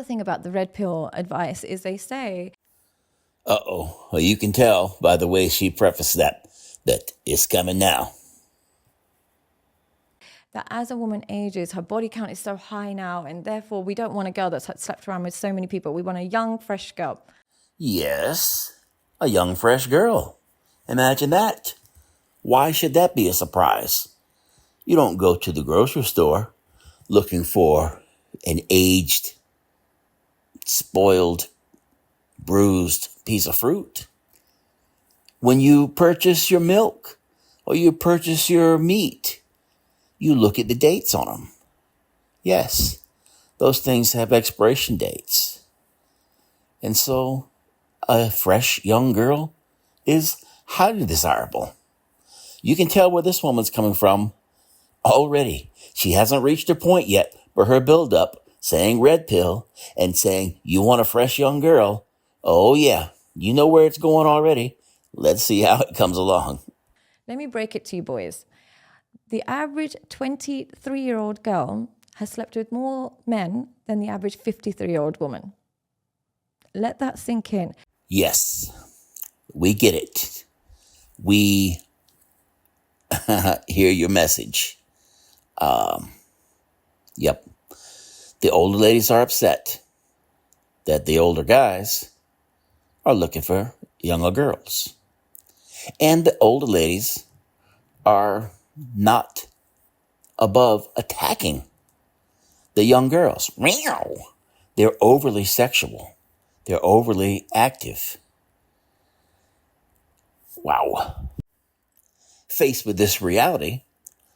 thing about the red pill advice is they say, Uh-oh. Well, you can tell by the way she prefaced that it's coming now. that as a woman ages, her body count is so high now, and therefore we don't want a girl that's slept around with so many people. We want a young, fresh girl. Yes, a young, fresh girl. Imagine that. Why should that be a surprise? You don't go to the grocery store looking for an aged, spoiled, bruised piece of fruit. When you purchase your milk or you purchase your meat, you look at the dates on them. Yes, those things have expiration dates. And so a fresh young girl is highly desirable. You can tell where this woman's coming from already. She hasn't reached her point yet, but her build-up, saying red pill and saying you want a fresh young girl, oh yeah, you know where it's going already. Let's see how it comes along. Let me break it to you boys. The average 23-year-old girl has slept with more men than the average 53-year-old woman. Let that sink in. Yes, we get it. We hear your message. Yep. The older ladies are upset that the older guys are looking for younger girls. And the older ladies are not above attacking the young girls. Meow. They're overly sexual. They're overly active. Wow. Faced with this reality,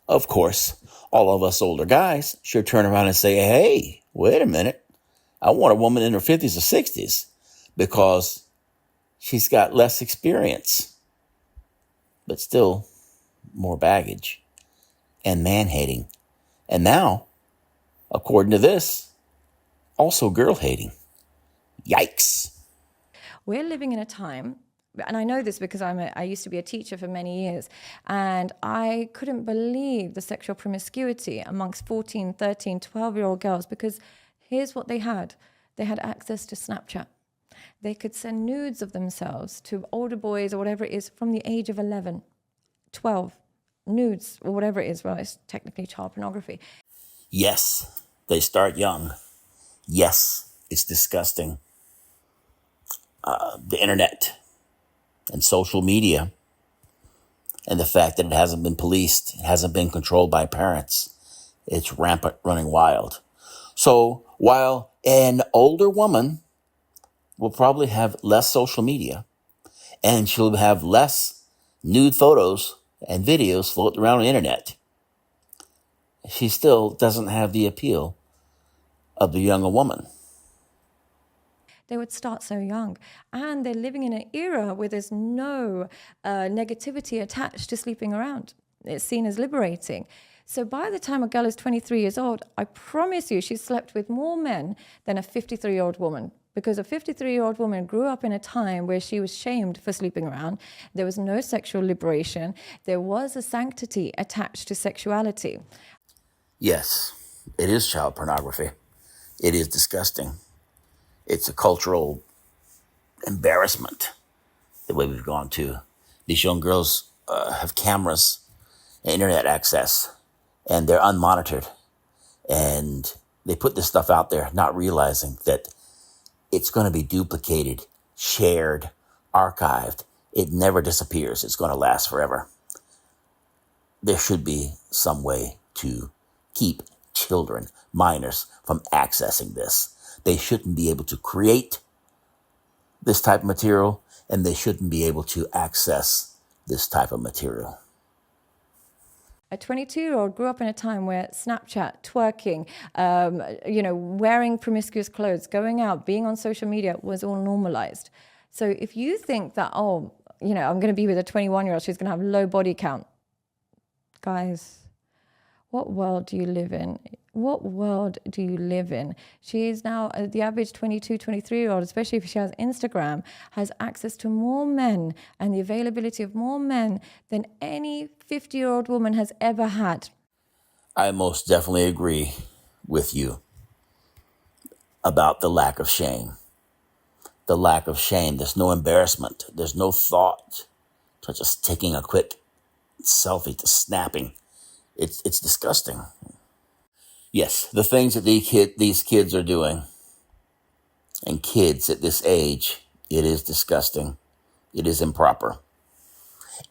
of course, all of us older guys should turn around and say, hey, wait a minute. I want a woman in her 50s or 60s because she's got less experience, but still more baggage and man-hating. And now, according to this, also girl-hating. Yikes. We're living in a time, and I know this because I used to be a teacher for many years, and I couldn't believe the sexual promiscuity amongst 14, 13, 12-year-old girls, because here's what they had. They had access to Snapchat. They could send nudes of themselves to older boys or whatever it is from the age of 11, 12, nudes or whatever it is. Well, it's technically child pornography. Yes, they start young. Yes, it's disgusting. The internet and social media and the fact that it hasn't been policed, it hasn't been controlled by parents, it's rampant, running wild. So while an older woman will probably have less social media and she'll have less nude photos and videos floating around the internet, she still doesn't have the appeal of the younger woman. They would start so young. And they're living in an era where there's no negativity attached to sleeping around. It's seen as liberating. So by the time a girl is 23 years old, I promise you she's slept with more men than a 53-year-old woman. Because a 53-year-old woman grew up in a time where she was shamed for sleeping around. There was no sexual liberation. There was a sanctity attached to sexuality. Yes, it is child pornography. It is disgusting. It's a cultural embarrassment, the way we've gone to. These young girls have cameras and internet access, and they're unmonitored. And they put this stuff out there, not realizing that it's going to be duplicated, shared, archived. It never disappears. It's going to last forever. There should be some way to keep children, minors, from accessing this. They shouldn't be able to create this type of material, and they shouldn't be able to access this type of material. A 22-year-old grew up in a time where Snapchat, twerking, wearing promiscuous clothes, going out, being on social media was all normalized. So if you think that, I'm going to be with a 21-year-old, she's going to have low body count. Guys, what world do you live in? What world do you live in? She is now, the average 22, 23-year-old, especially if she has Instagram, has access to more men and the availability of more men than any 50-year-old woman has ever had. I most definitely agree with you. about the lack of shame. The lack of shame. There's no embarrassment. There's no thought to just taking a quick selfie, to snapping. It's disgusting. Yes, the things that these kids are doing, and kids at this age, it is disgusting. It is improper.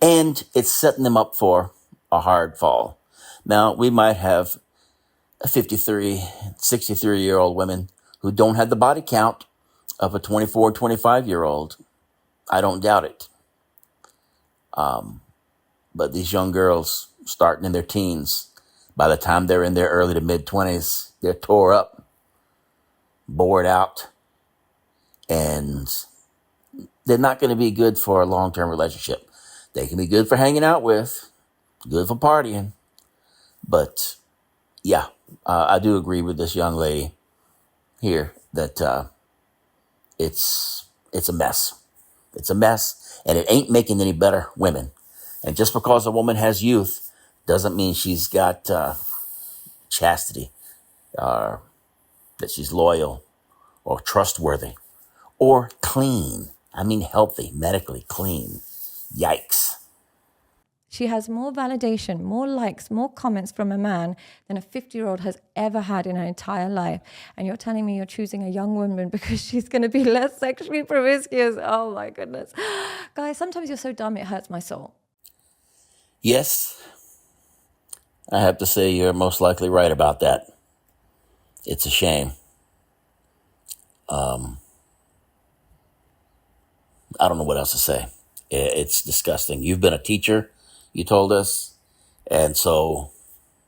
And it's setting them up for a hard fall. Now, we might have a 53, 63-year-old women who don't have the body count of a 24, 25-year-old. I don't doubt it. But these young girls starting in their teens, by the time they're in their early to mid-20s, they're tore up, bored out, and they're not going to be good for a long-term relationship. They can be good for hanging out with, good for partying, but yeah, I do agree with this young lady here that it's a mess. It's a mess, and it ain't making any better women. And just because a woman has youth doesn't mean she's got chastity, that she's loyal or trustworthy or clean. I mean healthy, medically clean. Yikes. She has more validation, more likes, more comments from a man than a 50-year-old has ever had in her entire life. And you're telling me you're choosing a young woman because she's going to be less sexually promiscuous. Oh my goodness. Guys, sometimes you're so dumb it hurts my soul. Yes, I have to say you're most likely right about that. It's a shame. I don't know what else to say. It's disgusting. You've been a teacher, you told us. And so,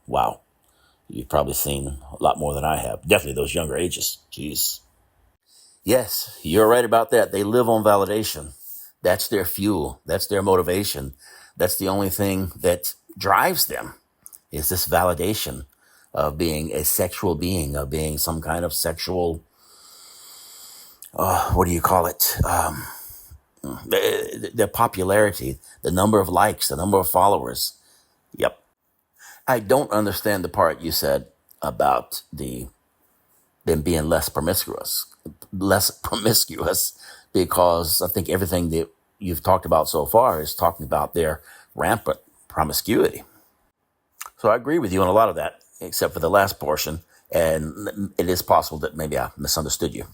wow, you've probably seen a lot more than I have. Definitely those younger ages. Jeez. Yes, you're right about that. They live on validation. That's their fuel. That's their motivation. That's the only thing that drives them, is this validation of being a sexual being, of being some kind of sexual, what do you call it? Their popularity, the number of likes, the number of followers. Yep. I don't understand the part you said about them being less promiscuous, because I think everything that you've talked about so far is talking about their rampant promiscuity. So I agree with you on a lot of that, except for the last portion. And it is possible that maybe I misunderstood you.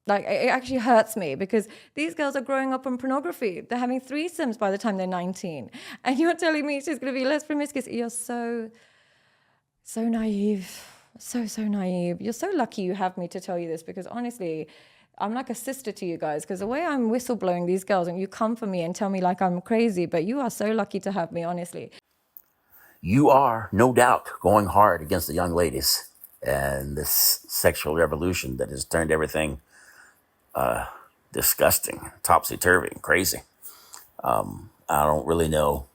Like, it actually hurts me because these girls are growing up on pornography. They're having threesomes by the time they're 19. And you're telling me she's going to be less promiscuous. You're so naive. So naive. You're so lucky you have me to tell you this, because honestly, I'm like a sister to you guys, because the way I'm whistleblowing these girls and you come for me and tell me like I'm crazy, but you are so lucky to have me, honestly. You are, no doubt, going hard against the young ladies and this sexual revolution that has turned everything disgusting, topsy-turvy, crazy. I don't really know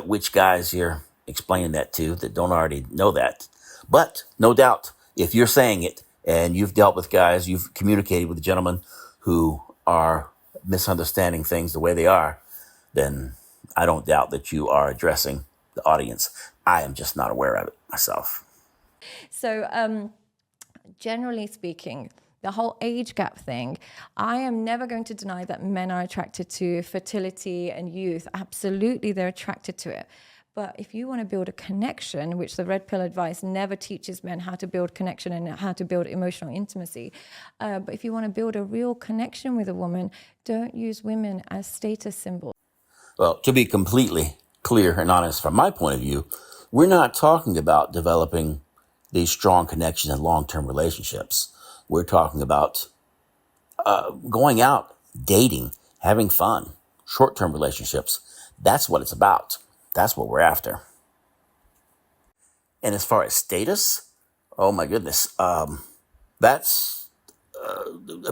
which guys you're explaining that to that don't already know that. But no doubt, if you're saying it and you've dealt with guys, you've communicated with gentlemen who are misunderstanding things the way they are, then I don't doubt that you are addressing the audience. I am just not aware of it myself. So generally speaking, the whole age gap thing, I am never going to deny that men are attracted to fertility and youth. Absolutely, they're attracted to it. But if you want to build a connection, which the red pill advice never teaches men how to build connection and how to build emotional intimacy. But if you want to build a real connection with a woman, don't use women as status symbols. Well, to be completely clear and honest from my point of view, we're not talking about developing these strong connections and long-term relationships. We're talking about going out, dating, having fun, short-term relationships. That's what it's about. That's what we're after. And as far as status, oh my goodness, that's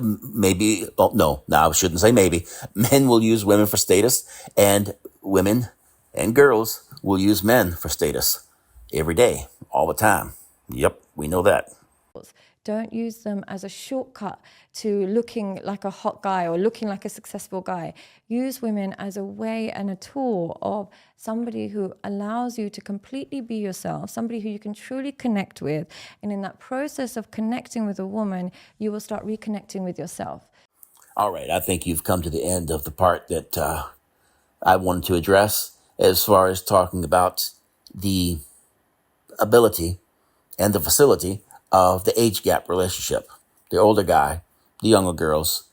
maybe, oh no, I shouldn't say maybe. Men will use women for status, and women and girls will use men for status every day, all the time. Yep, we know that. Don't use them as a shortcut to looking like a hot guy or looking like a successful guy. Use women as a way and a tool of somebody who allows you to completely be yourself, somebody who you can truly connect with. And in that process of connecting with a woman, you will start reconnecting with yourself. All right, I think you've come to the end of the part that I wanted to address as far as talking about the ability and the facility of the age gap relationship. The older guy, the younger girls,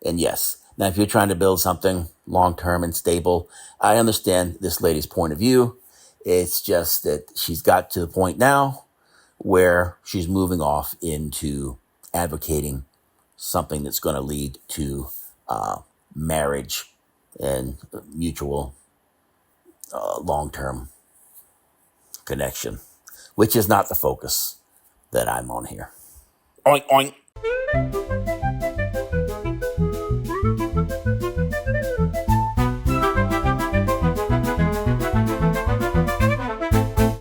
and yes. Now, if you're trying to build something long-term and stable, I understand this lady's point of view. It's just that she's got to the point now where she's moving off into advocating something that's going to lead to marriage and mutual long-term connection, which is not the focus that I'm on here. Oink, oink.